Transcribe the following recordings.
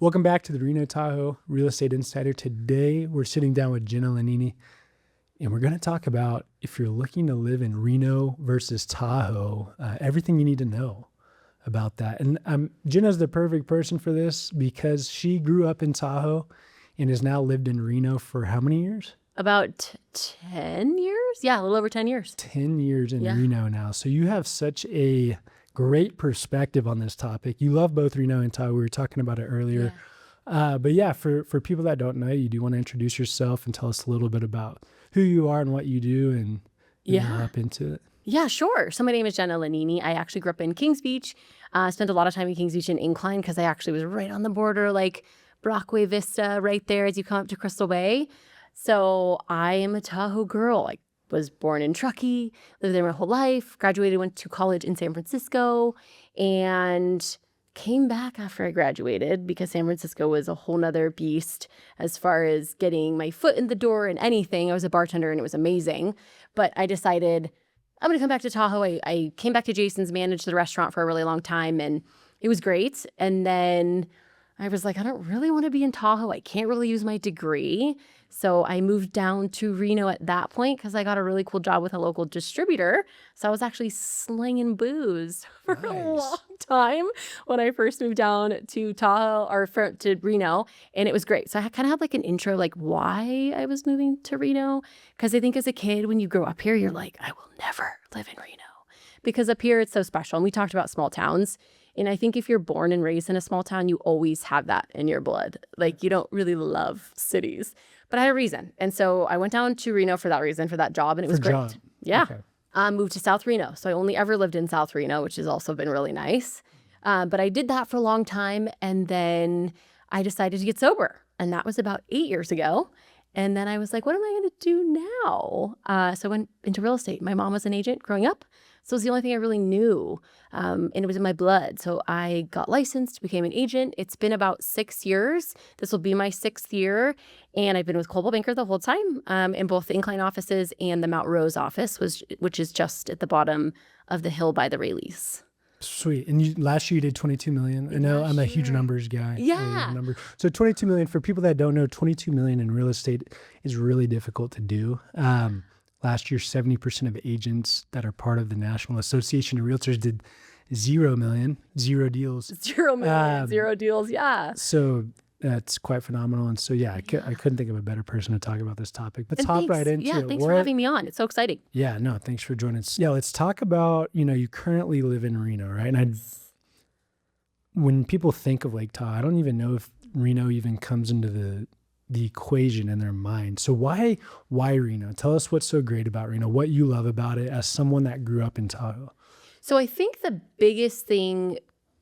Welcome back to the Reno-Tahoe Real Estate Insider. Today, we're sitting down with Jena Lanini, and we're going to talk about if you're looking to live in Reno versus Tahoe, everything you need to know about that. And Jena's the perfect person for this because she grew up in Tahoe and has now lived in Reno for how many years? About 10 years? Yeah, a little over 10 years. 10 years in Reno now. So you have such a great perspective on this topic. You love both Reno and Tahoe. We were talking about it earlier. But yeah, for people that don't know you, do you want to introduce yourself and tell us a little bit about who you are and what you do and hop into it? Yeah, sure. So my name is Jena Lanini. I actually grew up in Kings Beach. Spent a lot of time in Kings Beach and Incline because I actually was right on the border, like Brockway Vista right there as you come up to Crystal Bay. So I am a Tahoe girl. I was born in Truckee, lived there my whole life, graduated, went to college in San Francisco, and came back after I graduated because San Francisco was a whole nother beast as far as getting my foot in the door and anything. I was a bartender and it was amazing. But I decided I'm going to come back to Tahoe. I came back to Jason's, managed the restaurant for a really long time, and it was great. And then I was like, I don't really want to be in Tahoe. I can't really use my degree. So I moved down to Reno at that point because I got a really cool job with a local distributor. So I was actually slinging booze for a long time when I first moved down to Tahoe or to Reno, and it was great. So I kind of had like an intro, like why I was moving to Reno. Because I think as a kid, when you grow up here, you're like, I will never live in Reno. Because up here, it's so special. And we talked about small towns. And I think if you're born and raised in a small town, you always have that in your blood. Like you don't really love cities. But I had a reason. And so I went down to Reno for that reason, for that job, and it was great. Job. Yeah. Okay. Moved to South Reno. So I only ever lived in South Reno, which has also been really nice. But I did that for a long time. And then I decided to get sober. And that was about 8 years ago. And then I was like, what am I going to do now? So I went into real estate. My mom was an agent growing up. So it was the only thing I really knew. And it was in my blood. So I got licensed, became an agent. It's been about 6 years. This will be my 6th year. And I've been with Coldwell Banker the whole time in both the Incline offices and the Mount Rose office, which is just at the bottom of the hill by the Rayleighs. Sweet. And last year you did 22 million. I know I'm a huge numbers guy. Yeah. So 22 million, for people that don't know, 22 million in real estate is really difficult to do. Last year, 70% of agents that are part of the National Association of Realtors did 0 million, 0 deals. 0 million, 0 deals, yeah. So that's quite phenomenal. And so, I couldn't think of a better person to talk about this topic. But hop thanks. right into it. Yeah, thanks for having me on. It's so exciting. Yeah, no, thanks for joining us. Yeah, let's talk about, you currently live in Reno, right? And when people think of Lake Tahoe, I don't even know if Reno even comes into the equation in their mind. So why Reno? Tell us what's so great about Reno, what you love about it as someone that grew up in Tahoe. So I think the biggest thing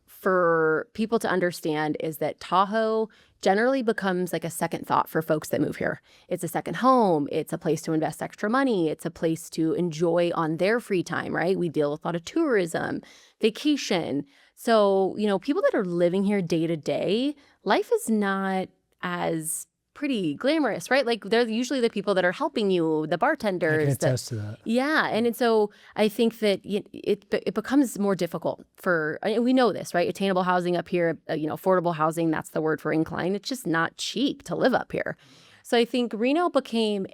for people to understand is that Tahoe generally becomes like a second thought for folks that move here. It's a second home. It's a place to invest extra money. It's a place to enjoy on their free time, right? We deal with a lot of tourism, vacation. So, people that are living here day to day, life is not as pretty glamorous, right? Like they're usually the people that are helping you, the bartenders. I can attest to that. Yeah. And so I think that it becomes more difficult we know this, right? Attainable housing up here, affordable housing, that's the word for Incline. It's just not cheap to live up here. So I think Reno became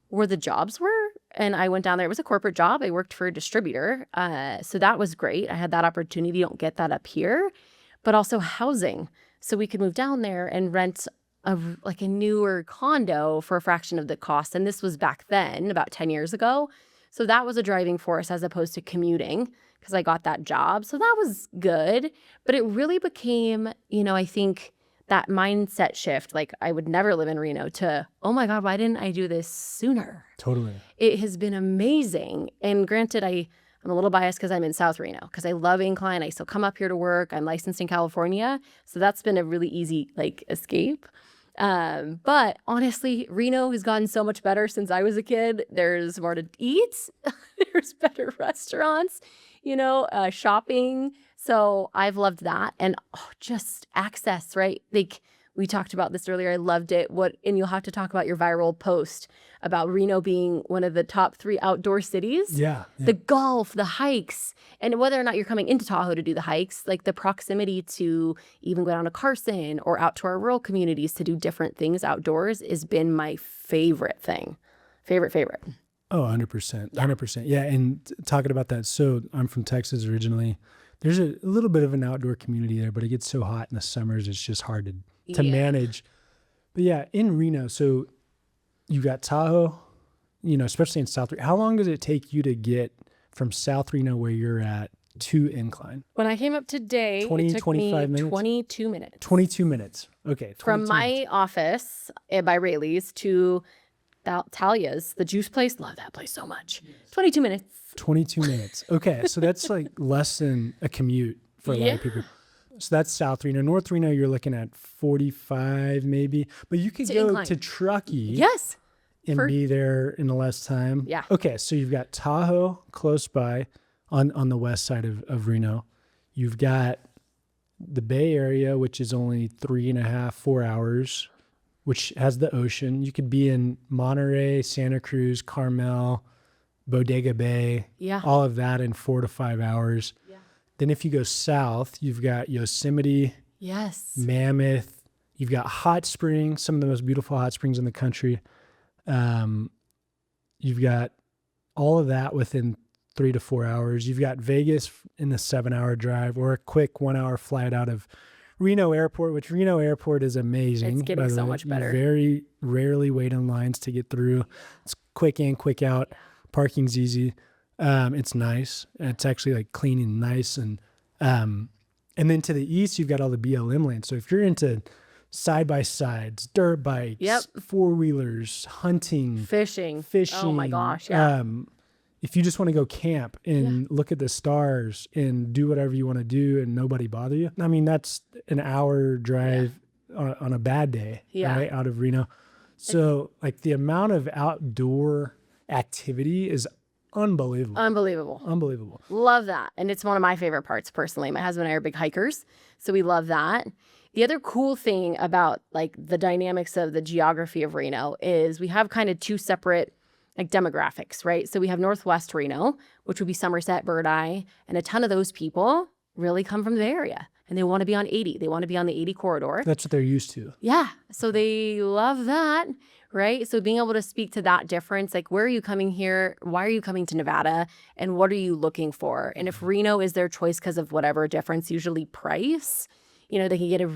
where the jobs were. And I went down there. It was a corporate job. I worked for a distributor. So that was great. I had that opportunity. You don't get that up here, but also housing. So we could move down there and rent a newer condo for a fraction of the cost. And this was back then, about 10 years ago. So that was a driving force as opposed to commuting because I got that job. So that was good. But it really became, I think that mindset shift, like I would never live in Reno, to, oh my God, why didn't I do this sooner? Totally. It has been amazing. And granted, I'm a little biased because I'm in South Reno because I love Incline. I still come up here to work. I'm licensed in California. So that's been a really easy escape. But honestly, Reno has gotten so much better since I was a kid. There's more to eat. There's better restaurants, shopping. So I've loved that. And just access, right? Like We talked about this earlier. I loved it. And you'll have to talk about your viral post about Reno being one of the top 3 outdoor cities. Yeah. The golf, the hikes, and whether or not you're coming into Tahoe to do the hikes, like the proximity to even go down to Carson or out to our rural communities to do different things outdoors has been my favorite thing. Favorite. Oh, 100%. 100%. Yeah. And talking about that, so I'm from Texas originally. There's a little bit of an outdoor community there, but it gets so hot in the summers, it's just hard to manage. But yeah, in Reno, so you got Tahoe, especially in South Reno. How long does it take you to get from South Reno where you're at to Incline? When I came up today, 20, it took 25 me minutes? 22 minutes. 22 minutes. Okay. From 22 my minutes. office by Rayleigh's to Talia's, the juice place. Love that place so much. 22 minutes. 22 minutes. Okay. So that's like less than a commute for a lot of people. So that's South Reno. North Reno, you're looking at 45 maybe. But you could go Incline. to Truckee. Yes. And be there in less time. Yeah. Okay. So you've got Tahoe close by on the west side of Reno. You've got the Bay Area, which is only 3.5, 4 hours, which has the ocean. You could be in Monterey, Santa Cruz, Carmel, Bodega Bay, all of that in 4 to 5 hours. Yeah. Then if you go south, you've got Yosemite, Mammoth. You've got hot springs, some of the most beautiful hot springs in the country. You've got all of that within 3 to 4 hours. You've got Vegas in the 7-hour drive or a quick 1-hour flight out of Reno Airport, which Reno Airport is amazing. It's getting so much better. You very rarely wait in lines to get through. It's quick in, quick out. Parking's easy. It's nice. It's actually like clean and nice. And then to the east, you've got all the BLM lanes. So if you're into side-by-sides, dirt bikes, four-wheelers, hunting, fishing. Oh my gosh, if you just want to go camp and look at the stars and do whatever you want to do and nobody bother you, I mean, that's an hour drive on a bad day, right, out of Reno. So like the amount of outdoor activity is unbelievable. Love that. And it's one of my favorite parts personally. My husband and I are big hikers, so we love that. The other cool thing about like the dynamics of the geography of Reno is we have kind of 2 separate like demographics, right? So we have Northwest Reno, which would be Somerset, Bird Eye, and a ton of those people really come from the Bay Area and they want to be on 80. They want to be on the 80 corridor. That's what they're used to. Yeah. So they love that, right? So being able to speak to that difference, like where are you coming here? Why are you coming to Nevada? And what are you looking for? And if Reno is their choice because of whatever difference, usually price, they can get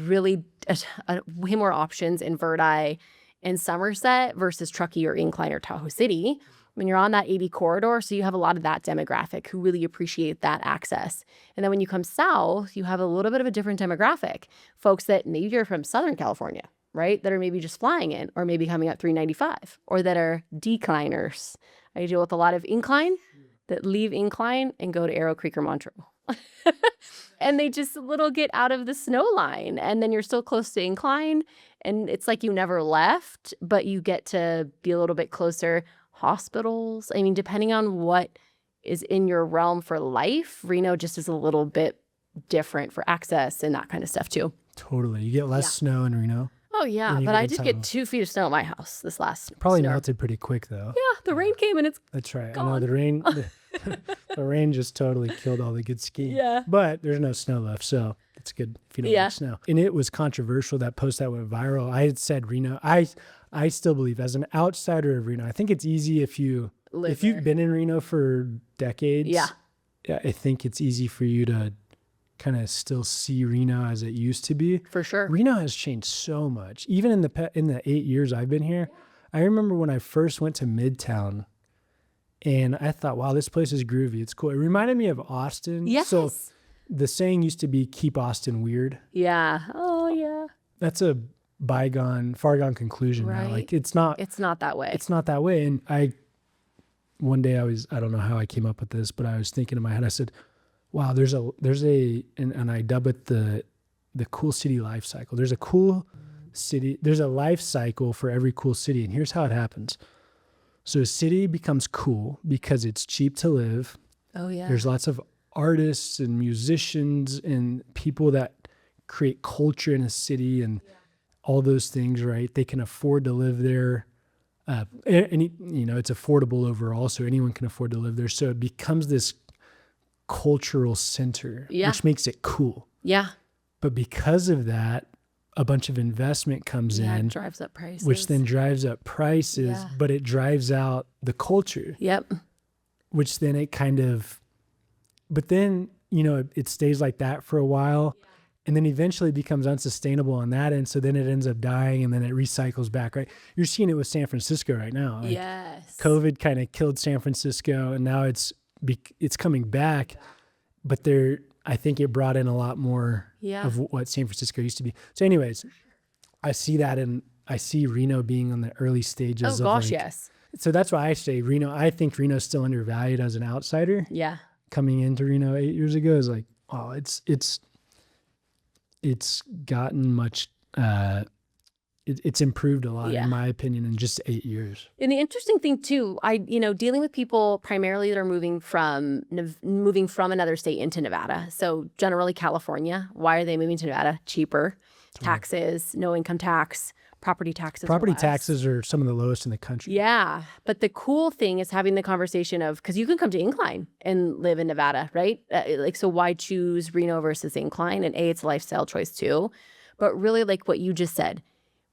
way more options in Verdi and Somerset versus Truckee or Incline or Tahoe City when you're on that 80 corridor. So you have a lot of that demographic who really appreciate that access. And then when you come south, you have a little bit of a different demographic. Folks that maybe you're from Southern California, right? That are maybe just flying in or maybe coming up 395 or that are decliners. I deal with a lot of Incline that leave Incline and go to Arrow Creek or Montreux. And they just get out of the snow line and then you're still close to Incline and it's like you never left, but you get to be a little bit closer. Hospitals, I mean, depending on what is in your realm for life, Reno just is a little bit different for access and that kind of stuff too. Totally. You get less snow in Reno. Oh yeah, but I did get 2 feet of snow at my house this last Probably snow. melted pretty quick though. Yeah, the rain came and it's That's right. gone. I know the rain the rain just totally killed all the good skiing. Yeah. But there's no snow left, so it's good if you don't like snow. And it was controversial, that post that went viral. I had said Reno. I still believe as an outsider of Reno, I think it's easy if you've been in Reno for decades. Yeah, I think it's easy for you to kind of still see Reno as it used to be. For sure. Reno has changed so much. Even in the 8 years I've been here, I remember when I first went to Midtown and I thought, wow, this place is groovy. It's cool. It reminded me of Austin. Yes. So the saying used to be keep Austin weird. Yeah. Oh yeah. That's a far gone conclusion now. Like it's not that way. It's not that way. And one day I don't know how I came up with this, but I was thinking in my head, I said, wow, and I dub it the cool city life cycle. There's a cool city. There's a life cycle for every cool city. And here's how it happens. So a city becomes cool because it's cheap to live. Oh yeah. There's lots of artists and musicians and people that create culture in a city and all those things, right? They can afford to live there. It's affordable overall, so anyone can afford to live there. So it becomes this cultural center, Yeah. which makes it cool. Yeah. But because of that, a bunch of investment comes Yeah. in, It drives up prices. which then drives up prices, Yeah. but it drives out the culture, Yep. which then it kind of, but then, it stays like that for a while. And then eventually becomes unsustainable on that end. So then it ends up dying and then it recycles back, right? You're seeing it with San Francisco right now. Like Yes. COVID kind of killed San Francisco and now it's coming back. But I think it brought in a lot more of what San Francisco used to be. So anyways, I see that and I see Reno being on the early stages. Oh gosh, yes. So that's why I say Reno. I think Reno's still undervalued as an outsider. Yeah. Coming into Reno 8 years ago is like, oh, it's gotten much, it's improved a lot in my opinion in just 8 years. And the interesting thing too, dealing with people primarily that are moving from another state into Nevada. So generally California. Why are they moving to Nevada? Cheaper, taxes, no income tax, property taxes. Property taxes are some of the lowest in the country. Yeah. But the cool thing is having the conversation of, because you can come to Incline and live in Nevada, right? So why choose Reno versus Incline? And it's a lifestyle choice too. But really like what you just said,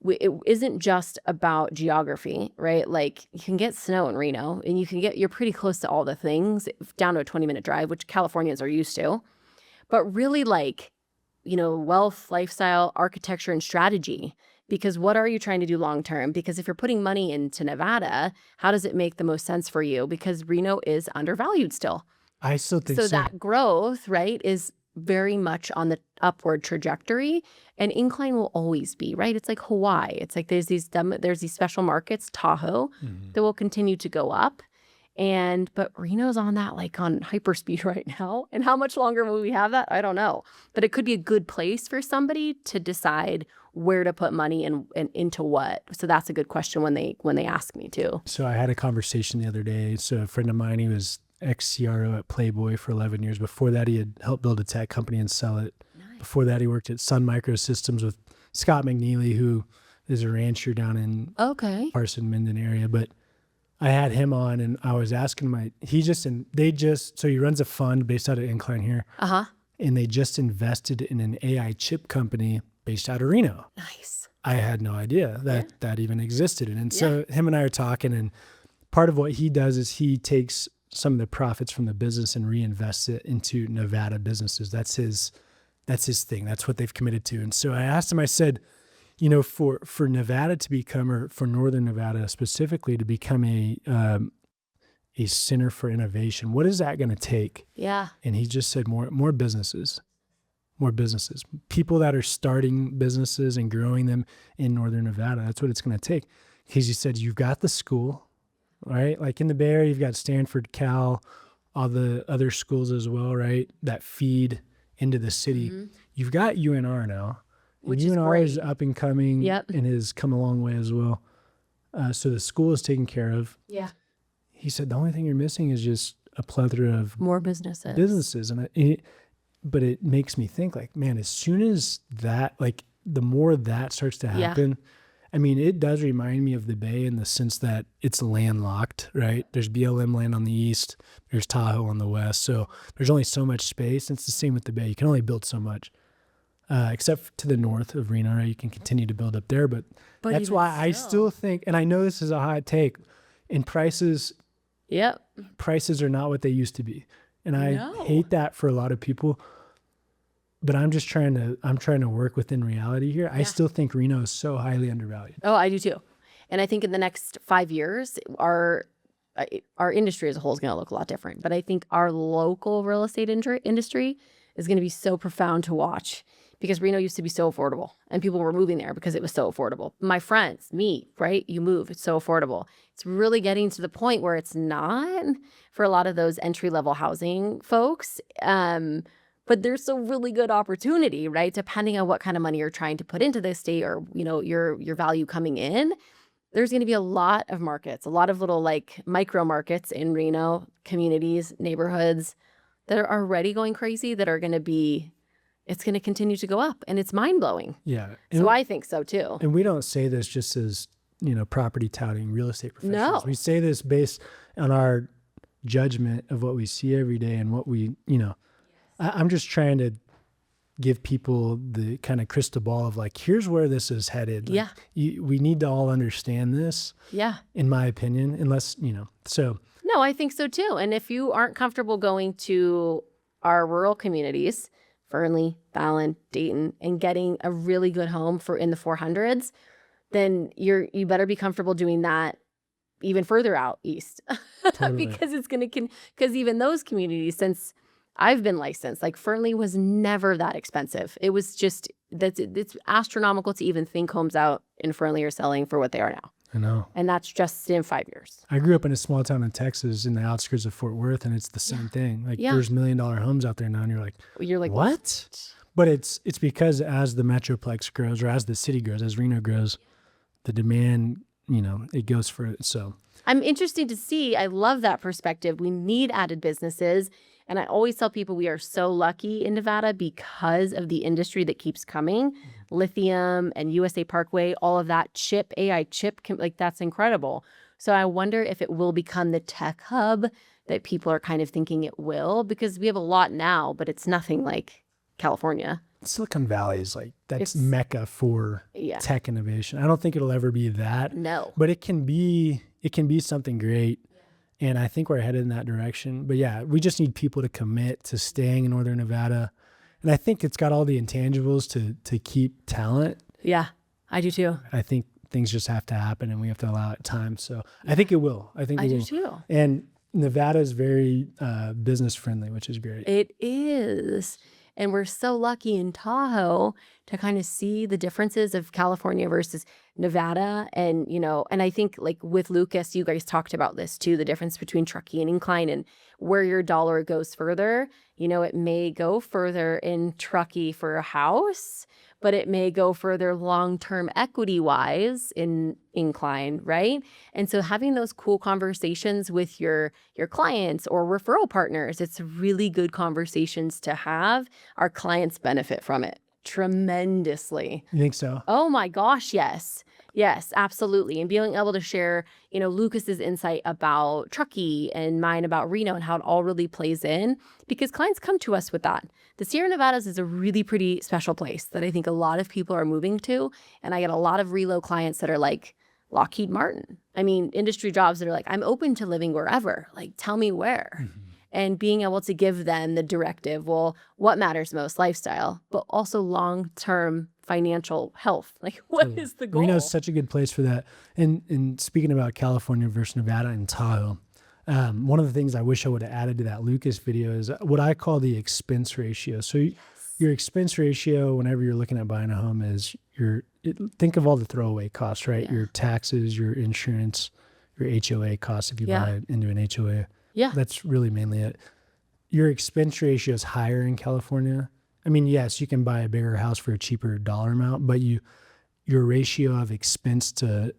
it isn't just about geography, right? Like you can get snow in Reno and you're pretty close to all the things down to a 20-minute drive, which Californians are used to. But really like, wealth, lifestyle, architecture, and strategy. Because what are you trying to do long term? Because if you're putting money into Nevada, how does it make the most sense for you? Because Reno is undervalued still. I still think so. So that growth, right, is very much on the upward trajectory, and Incline will always be, right? It's like Hawaii. It's like there's these special markets, Tahoe, that will continue to go up. But Reno's on that, like on hyperspeed right now. And how much longer will we have that? I don't know. But it could be a good place for somebody to decide where to put money and into what. So that's a good question when they ask me too. So I had a conversation the other day. So a friend of mine, he was ex-CRO at Playboy for 11 years. Before that, he had helped build a tech company and sell it. Nice. Before that, he worked at Sun Microsystems with Scott McNeely, who is a rancher down in Parson Minden area. But I had him on and I was asking so he runs a fund based out of Incline here. And they just invested in an AI chip company based out of Reno. Nice. I had no idea that even existed. And so him and I are talking, and part of what he does is he takes some of the profits from the business and reinvests it into Nevada businesses. That's his thing. That's what they've committed to. And so I asked him, I said, for Nevada to become, or for Northern Nevada specifically to become a center for innovation, what is that going to take? Yeah. And he just said more businesses. More businesses, people that are starting businesses and growing them in Northern Nevada. That's what it's going to take. Because he said, you've got the school, right? Like in the Bay Area, you've got Stanford, Cal, all the other schools as well, right? That feed into the city. You've got UNR now. Which UNR is up and coming and has come a long way as well. So the school is taken care of. Yeah. He said, the only thing you're missing is just a plethora of more businesses. But it makes me think like, man, as soon as that, like the more that starts to happen, I mean, it does remind me of the Bay in the sense that it's landlocked, right? There's BLM land on the east, there's Tahoe on the west. So there's only so much space. And it's the same with the Bay. You can only build so much, except to the north of Reno, right? You can continue to build up there. But that's why I still think, and I know this is a hot take, in prices are not what they used to be. And I hate that for a lot of people, but I'm trying to work within reality here. I still think Reno is so highly undervalued. Oh, I do too. And I think in the next 5 years, our industry as a whole is going to look a lot different. But I think our local real estate industry is going to be so profound to watch, because Reno used to be so affordable and people were moving there because it was so affordable. My friends, me, right? You move, it's so affordable. It's really getting to the point where it's not for a lot of those entry-level housing folks. But there's a really good opportunity, right? Depending on what kind of money you're trying to put into the state, or, your value coming in. There's going to be a lot of markets, a lot of little like micro markets in Reno, communities, neighborhoods that are already going crazy, that are going to be it's going to continue to go up, and it's mind blowing. Yeah. So I think so too. And we don't say this just as, property touting real estate professionals. No. We say this based on our judgment of what we see every day and what we, I'm just trying to give people the kind of crystal ball of like, here's where this is headed. Like, we need to all understand this. Yeah. In my opinion, unless, so. No, I think so too. And if you aren't comfortable going to our rural communities, Fernley, Fallon, Dayton, and getting a really good home for in the 400s, then you better be comfortable doing that even further out east. Totally. Because it's going to, because even those communities, since I've been licensed, like Fernley was never that expensive. It was just, it's astronomical to even think homes out in Fernley are selling for what they are now. I know. And that's just in 5 years. I grew up in a small town in Texas in the outskirts of Fort Worth, and it's the same thing. Like there's $1 million homes out there now, and you're like, what? But it's because as the Metroplex grows, or as the city grows, as Reno grows, the demand, it goes for it. So I'm interested to see. I love that perspective. We need added businesses. And I always tell people we are so lucky in Nevada because of the industry that keeps coming. Lithium and USA Parkway, all of that AI chip, like that's incredible. So I wonder if it will become the tech hub that people are kind of thinking it will, because we have a lot now, but it's nothing like California. Silicon Valley is like, that's mecca for tech innovation. I don't think it'll ever be that. No. But it can be something great. And I think we're headed in that direction. But yeah, we just need people to commit to staying in Northern Nevada. And I think it's got all the intangibles to keep talent. Yeah, I do too. I think things just have to happen and we have to allow it time. So I think it will. I do too. And Nevada is very business friendly, which is great. It is. And we're so lucky in Tahoe to kind of see the differences of California versus Nevada. And, and I think like with Lucas, you guys talked about this too, the difference between Truckee and Incline and where your dollar goes further. It may go further in Truckee for a house, but it may go further long-term equity-wise in Incline, right? And so having those cool conversations with your clients or referral partners, it's really good conversations to have. Our clients benefit from it tremendously. You think so? Oh my gosh, yes. Yes, absolutely. And being able to share, Lucas's insight about Truckee and mine about Reno and how it all really plays in, because clients come to us with that. The Sierra Nevadas is a really pretty special place that I think a lot of people are moving to. And I get a lot of relo clients that are like Lockheed Martin. I mean, industry jobs that are like, I'm open to living wherever. Like, tell me where. Mm-hmm. And being able to give them the directive, well, what matters most? Lifestyle, but also long-term financial health. Like, what is the goal? Reno's such a good place for that. And speaking about California versus Nevada and Tahoe, one of the things I wish I would have added to that Lucas video is what I call the expense ratio. So your expense ratio, whenever you're looking at buying a home, is think of all the throwaway costs, right? Yeah. Your taxes, your insurance, your HOA costs if you buy into an HOA. Yeah. That's really mainly it. Your expense ratio is higher in California. I mean, yes, you can buy a bigger house for a cheaper dollar amount, but your ratio of expense to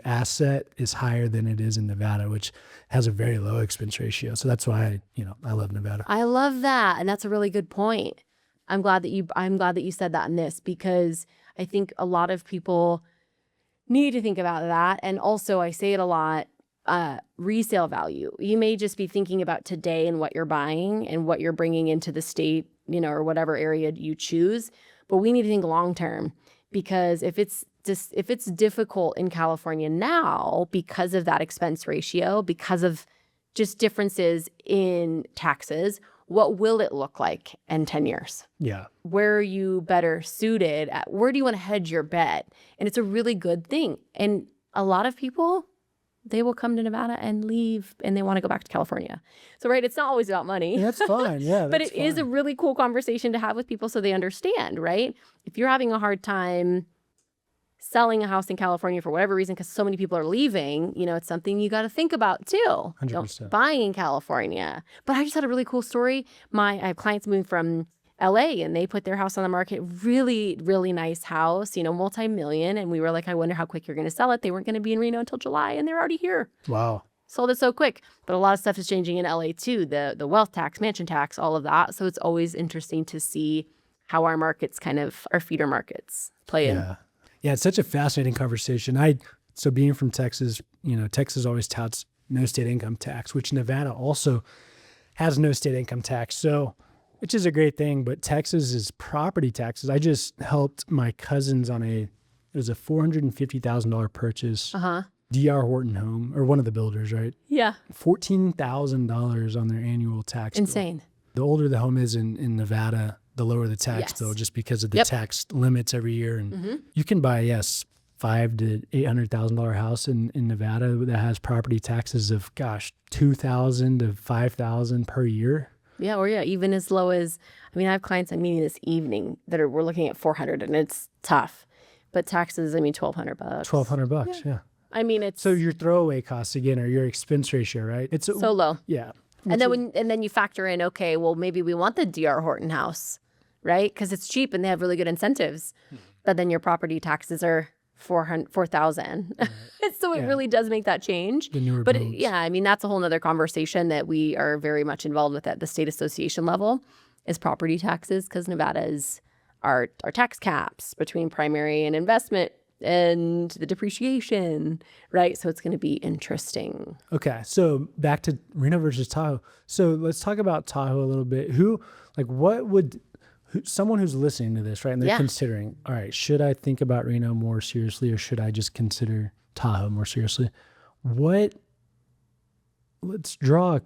asset is higher than it is in Nevada, which has a very low expense ratio. So that's why I love Nevada. I love that. And that's a really good point. I'm glad that you said that in this, because I think a lot of people need to think about that. And also I say it a lot, resale value. You may just be thinking about today and what you're buying and what you're bringing into the state, or whatever area you choose. But we need to think long term, because if it's difficult in California now because of that expense ratio, because of just differences in taxes, what will it look like in 10 years? Yeah. Where are you better suited at? Where do you want to hedge your bet? And it's a really good thing. And a lot of people, they will come to Nevada and leave and they want to go back to California. So, right, it's not always about money. And that's fine. Yeah. But it is a really cool conversation to have with people so they understand, right? If you're having a hard time selling a house in California for whatever reason, because so many people are leaving, it's something you got to think about too. 100%. Buying in California. But I just had a really cool story. I have clients moving from LA and they put their house on the market, really, really nice house, multi-million. And we were like, I wonder how quick you're going to sell it. They weren't going to be in Reno until July and they're already here. Wow. sold it so quick. But a lot of stuff is changing in LA too. The wealth tax, mansion tax, all of that. So it's always interesting to see how our markets our feeder markets play in. Yeah. Yeah, it's such a fascinating conversation. So being from Texas, Texas always touts no state income tax, which Nevada also has no state income tax. So, which is a great thing, but Texas is property taxes. I just helped my cousins on it was a $450,000 purchase. D.R. Horton home, or one of the builders, right? Yeah. $14,000 on their annual tax bill. Insane. The older the home is in Nevada, the lower the tax bill, just because of the tax limits every year. And you can buy, $500,000 to $800,000 house in Nevada that has property taxes of $2,000 to $5,000 per year. Yeah, or even as low as, I have clients I'm meeting this evening that we're looking at $400, and it's tough. But taxes, $1,200. $1,200, yeah. It's so your throwaway costs again, or your expense ratio, right? It's so low. Yeah. And then you factor in, okay, well, maybe we want the D.R. Horton house, right? Because it's cheap and they have really good incentives. But then your property taxes are $4,000. Right. So it really does make that change. The newer but builds. That's a whole nother conversation that we are very much involved with at the state association level is property taxes, because Nevada is our tax caps between primary and investment and the depreciation, right? So it's going to be interesting. Okay, so back to Reno versus Tahoe. So let's talk about Tahoe a little bit. Someone who's listening to this, right, and they're considering, all right, should I think about Reno more seriously, or should I just consider Tahoe more seriously? Let's draw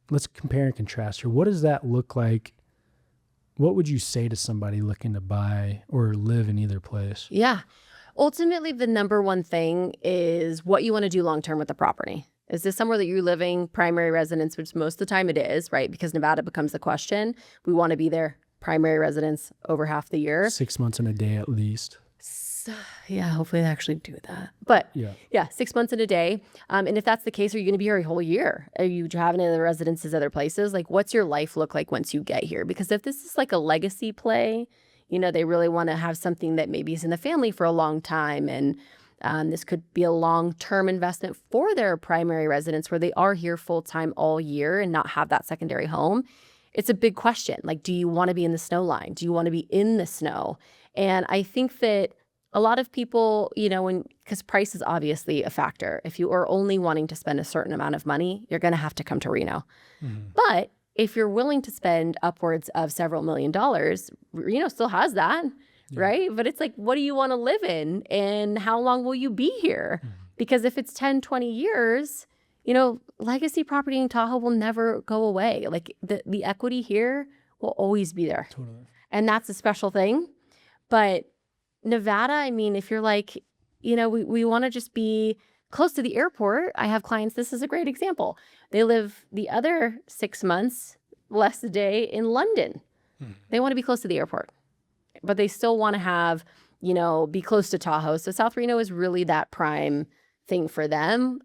let's compare and contrast here. What does that look like? What would you say to somebody looking to buy or live in either place? Yeah. Ultimately, the number one thing is what you want to do long-term with the property. Is this somewhere that you're living, primary residence, which most of the time it is, right? Because Nevada becomes the question. We want to be there, primary residence, over half the year. 6 months and a day at least. So, hopefully they actually do that. But 6 months and a day. And if that's the case, are you going to be here a whole year? Are you having other residences, other places? Like, what's your life look like once you get here? Because if this is like a legacy play, they really want to have something that maybe is in the family for a long time. And this could be a long-term investment for their primary residence where they are here full-time all year and not have that secondary home. It's a big question. Like, do you want to be in the snow line? Do you want to be in the snow? And I think that a lot of people, because price is obviously a factor. If you are only wanting to spend a certain amount of money, you're going to have to come to Reno. But if you're willing to spend upwards of several $1 million, Reno still has that, right? But it's like, what do you want to live in, and how long will you be here? Because if it's 10, 20 years, legacy property in Tahoe will never go away. Like the equity here will always be there. Totally. And that's a special thing. But Nevada, if you're like, we want to just be close to the airport. I have clients, this is a great example. They live the other 6 months, less a day, in London. They want to be close to the airport, but they still want to have, be close to Tahoe. So South Reno is really that prime thing for them.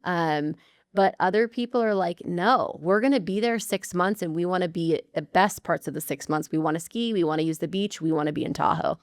But other people are like, no, we're going to be there 6 months, and we want to be at the best parts of the 6 months. We want to ski. We want to use the beach. We want to be in Tahoe.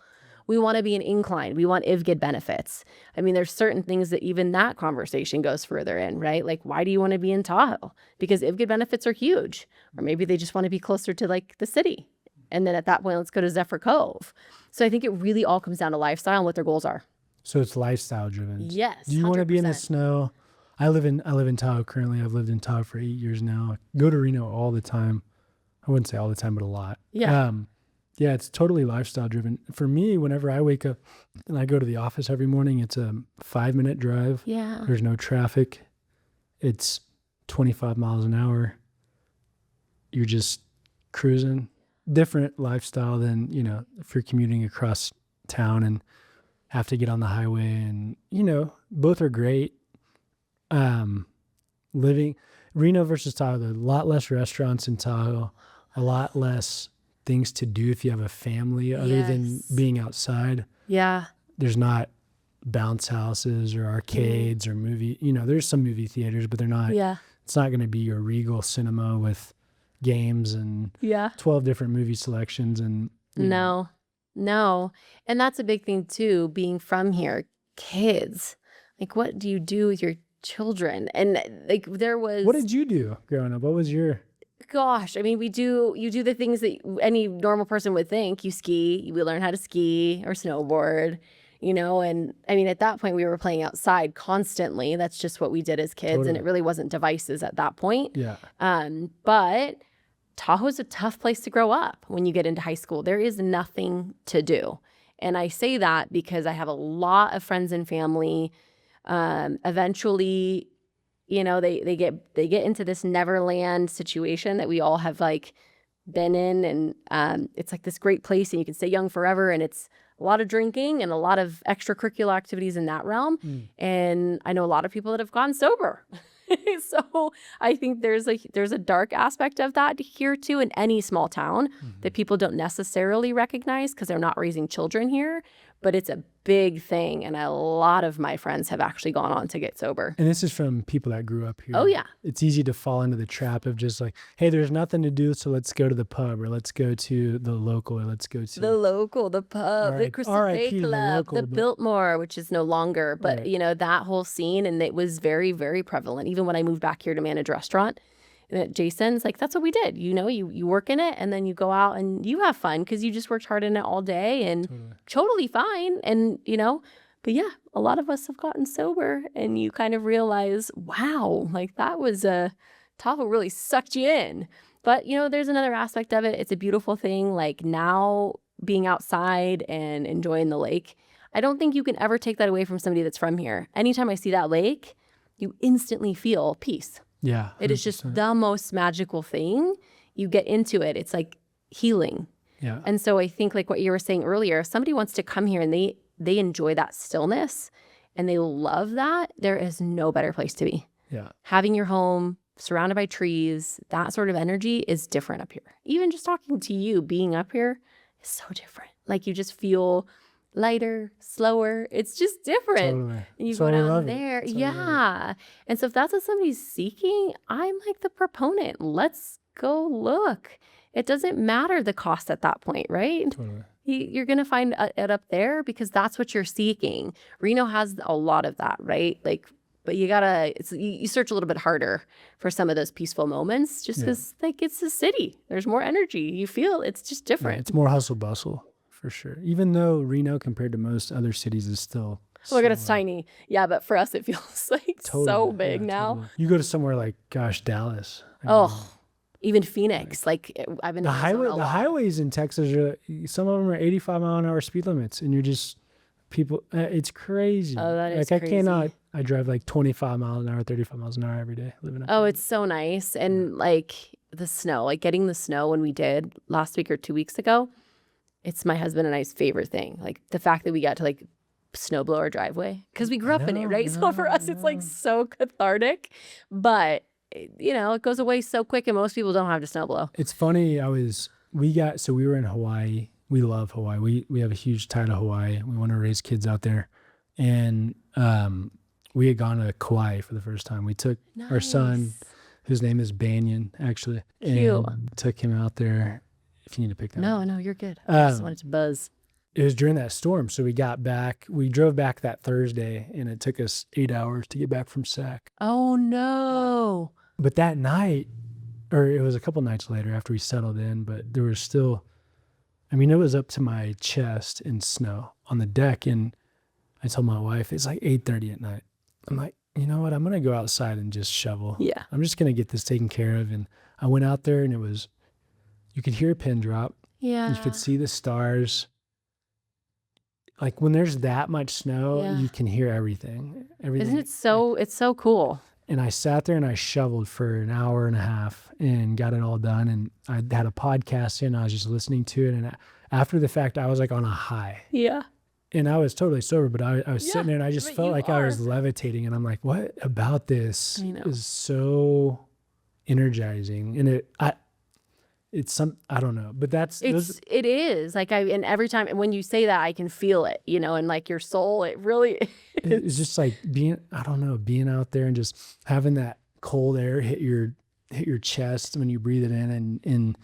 We want to be in incline. We want IVGID benefits. There's certain things that even that conversation goes further in, right? Like, why do you want to be in Tahoe? Because IVGID benefits are huge. Or maybe they just want to be closer to like the city. And then at that point, let's go to Zephyr Cove. So I think it really all comes down to lifestyle and what their goals are. So it's lifestyle driven. Yes. Do you 100%. want to be in the snow? I live in Tahoe currently. I've lived in Tahoe for 8 years now. I go to Reno all the time. I wouldn't say all the time, but a lot. Yeah. Yeah, it's totally lifestyle driven. For me, whenever I wake up and I go to the office every morning, it's a 5-minute drive. Yeah. There's no traffic. It's 25 miles an hour. You're just cruising. Different lifestyle than, if you're commuting across town and have to get on the highway, and, both are great. Living Reno versus Tahoe, there are a lot less restaurants in Tahoe, a lot less things to do if you have a family other than being outside. Yeah. There's not bounce houses or arcades or movie, there's some movie theaters, but they're not, it's not going to be your Regal cinema with games and 12 different movie selections. And no. And that's a big thing too, being from here. Kids, like, what do you do with your children. And like there was, What did you do growing up? What was your... gosh, I mean, you do the things that any normal person would think. You ski, we learn how to ski or snowboard, and I mean, at that point we were playing outside constantly. That's just what we did as kids. Totally. And it really wasn't devices at that point. Yeah. But Tahoe's a tough place to grow up when you get into high school. There is nothing to do. And I say that because I have a lot of friends and family. Eventually, they get into this Neverland situation that we all have like been in. And it's like this great place and you can stay young forever. And it's a lot of drinking and a lot of extracurricular activities in that realm. And I know a lot of people that have gone sober. So I think there's a dark aspect of that here too in any small town that people don't necessarily recognize because they're not raising children here, but it's a big thing. And a lot of my friends have actually gone on to get sober. And this is from people that grew up here. Oh yeah. It's easy to fall into the trap of just like, hey, there's nothing to do, so let's go to the pub or let's go to the local or let's go to The pub, the Crystal Bay RIP to the Club, local, the but- Biltmore, which is no longer, but Right. that whole scene. And it was very, very prevalent. Even when I moved back here to manage a restaurant at Jason's, like that's what we did. You work in it and then you go out and you have fun because you just worked hard in it all day and totally fine. And, but yeah, a lot of us have gotten sober and you kind of realize, wow, like that was Tahoe really sucked you in. But, there's another aspect of it. It's a beautiful thing. Like now being outside and enjoying the lake, I don't think you can ever take that away from somebody that's from here. Anytime I see that lake, you instantly feel peace. Yeah. It is just 100%. the most magical thing. You get into it. It's like healing. Yeah. And so I think like what you were saying earlier, if somebody wants to come here and they enjoy that stillness and they love that, there is no better place to be. Yeah. Having your home surrounded by trees, that sort of energy is different up here. Even just talking to you, being up here is so different. Like you just feel lighter, slower. It's just different. Totally. And you So go I down love it. there. So I love Yeah. And so if that's what somebody's seeking, I'm like the proponent. Let's go look. It doesn't matter the cost at that point, right? Totally. You're going to find it up there because that's what you're seeking. Reno has a lot of that, right? Like, but you search a little bit harder for some of those peaceful moments just because like it's a city. There's more energy. You feel it's just Yeah, different. it's more hustle bustle for sure. Even though Reno compared to most other cities is still... Oh my God, it's tiny. Yeah, but for us, it feels like so big now. Totally. You go to somewhere like, gosh, Dallas. I mean, Oh, even Phoenix. Like I've been the in Arizona a lot. highways in Texas are, some of them are 85 mile an hour speed limits, and you're just people. It's crazy. Oh, that is like crazy. I cannot. I drive like 25 miles an hour, 35 miles an hour every day living up Oh, here. it's so nice. And like the snow, like getting the snow when we did last week or 2 weeks ago, it's my husband and I's favorite thing. Like the fact that we got to like snowblow our driveway because we grew up in it, right? So for us, it's like so cathartic. But it goes away so quick, and most people don't have to snowblow. It's funny. We were in Hawaii. We love Hawaii. We have a huge tie to Hawaii. We want to raise kids out there, and we had gone to Kauai for the first time. We took our son, whose name is Banyan, actually, Cute. and took him out there. If you need to pick that up. No, you're good. I just wanted to buzz. It was during that storm, so we drove back that Thursday, and it took us 8 hours to get back from Sac. Oh no. But that night, or it was a couple nights later after we settled in, but there was still, it was up to my chest in snow on the deck. And I told my wife, it's like 8:30 at night. I'm like, you know what? I'm going to go outside and just shovel. Yeah. I'm just going to get this taken care of. And I went out there, and you could hear a pin drop. Yeah. You could see the stars. Like when there's that much snow, you can hear everything. Isn't it so? It's so cool. And I sat there and I shoveled for an hour and a half and got it all done. And I had a podcast in. I was just listening to it. And after the fact, I was like on a high. Yeah. And I was totally sober, but I was sitting there and I just but felt you like I was levitating. And I'm like, what about this I know. is so energizing? And I don't know, but It is like and every time when you say that, I can feel it, and like your soul, it really, it's just like being out there and just having that cold air hit your chest when you breathe it in, and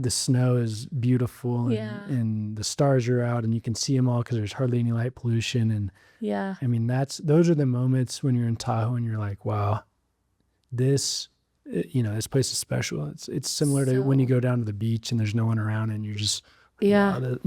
the snow is beautiful and, Yeah. and the stars are out and you can see them all because there's hardly any light pollution. And Yeah. I mean, those are the moments when you're in Tahoe and you're like, wow, this place is special. It's similar to when you So- go down to the beach and there's no one around and you're just, Yeah. wow,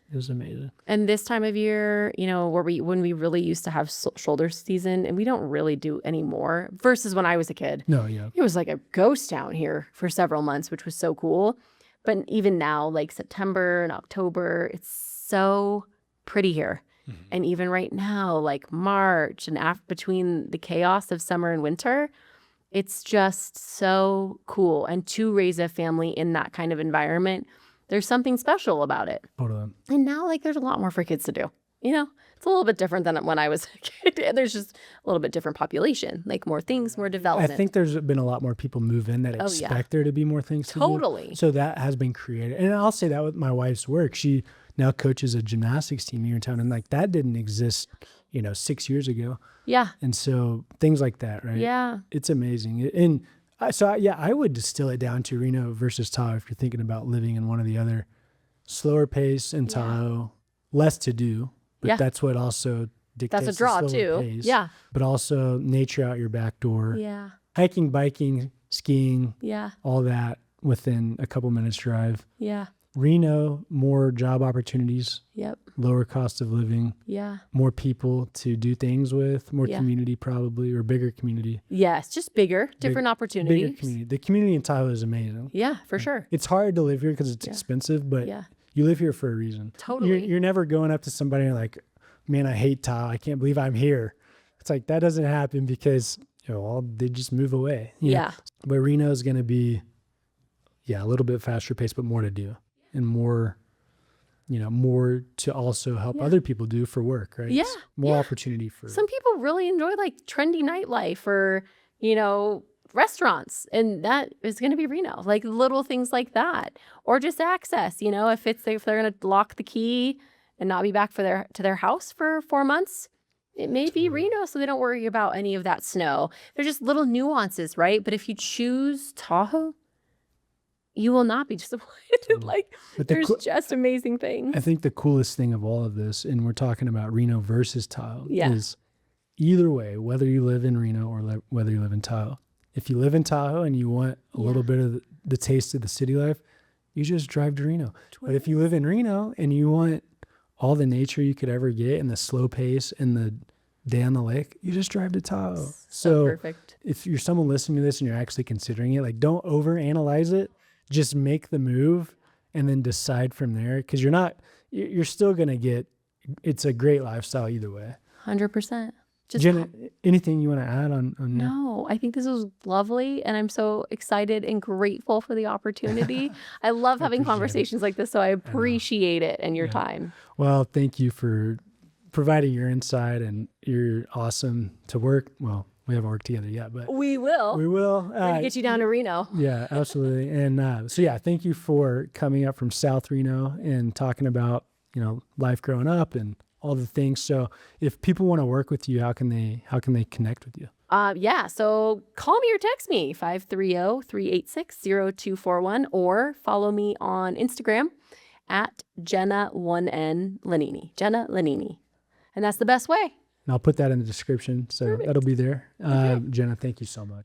it was amazing. And this time of year, when we really used to have shoulder season, and we don't really do anymore versus when I was a kid. No, yeah. It was like a ghost town here for several months, which was so cool. But even now, like September and October, it's so pretty here. Mm-hmm. And even right now, like March and between the chaos of summer and winter, it's just so cool. And to raise a family in that kind of environment, there's something special about it. Totally. And now, like, there's a lot more for kids to do. It's a little bit different than when I was a kid. And there's just a little bit different population, like more things, more I development. think there's been a lot more people move in that Oh, yeah. expect there to be more things to do. Totally. So that has been created. And I'll say that with my wife's work. She now coaches a gymnastics team here in town. And like that didn't exist, 6 years ago. Yeah. And so things like that, right? Yeah. It's amazing. And I would distill it down to Reno versus Tahoe if you're thinking about living in one or the other. Slower pace in Tahoe, less to do, but Yeah. that's what also dictates That's a draw the slower too. pace. Yeah. But also nature out your back door. Yeah. Hiking, biking, skiing, Yeah. all that within a couple minutes drive. Yeah. Reno, more job opportunities, Yep. lower cost of living, Yeah. more people to do things with, more Yeah. community probably, or bigger community. Yes. Just bigger, different opportunities. Bigger community. The community in Tahoe is amazing. Yeah, for sure. It's hard to live here because it's Yeah. expensive, but Yeah. you live here for a reason. Totally. You're never going up to somebody and like, man, I hate Tahoe. I can't believe I'm here. It's like, that doesn't happen because, they just move away. Yeah. But Reno is going to be, a little bit faster pace, but more to do and more to also help Yeah. other people do for work, right? Yeah. It's more Yeah. opportunity for. Some people really enjoy like trendy nightlife or, restaurants. And that is going to be Reno, like little things like that. Or just access, if they're going to lock the key and not be back to their house for 4 months, it may be Reno, so they don't worry about any of that snow. They're just little nuances, right? But if you choose Tahoe, you will not be disappointed. Like, But there's just amazing things. I think the coolest thing of all of this, and we're talking about Reno versus Tahoe, Yeah. is either way, whether you live in Reno or whether you live in Tahoe. If you live in Tahoe and you want a little bit of the taste of the city life, you just drive to Reno. But if you live in Reno and you want all the nature you could ever get and the slow pace and the day on the lake, you just drive to Tahoe. So Perfect. if you're someone listening to this and you're actually considering it, like don't overanalyze it. Just make the move and then decide from there. Because you're still going to get, it's a great lifestyle either way. 100%. Jena, anything you want to add on that? No, I think this was lovely. And I'm so excited and grateful for the opportunity. I love having appreciate it. conversations like this. So I appreciate it and your time. Well, thank you for providing your insight, and you're awesome to work. Well, we haven't worked together yet, but We will. we will. We're gonna get you down to Reno. Yeah, absolutely. And thank you for coming up from South Reno and talking about, life growing up and all the things. So if people want to work with you, how can they connect with you? So call me or text me, 530-386-0241, or follow me on Instagram at Jena Lanini. Jena Lanini. And that's the best way. And I'll put that in the description. So that'll be there. Jena, thank you so much.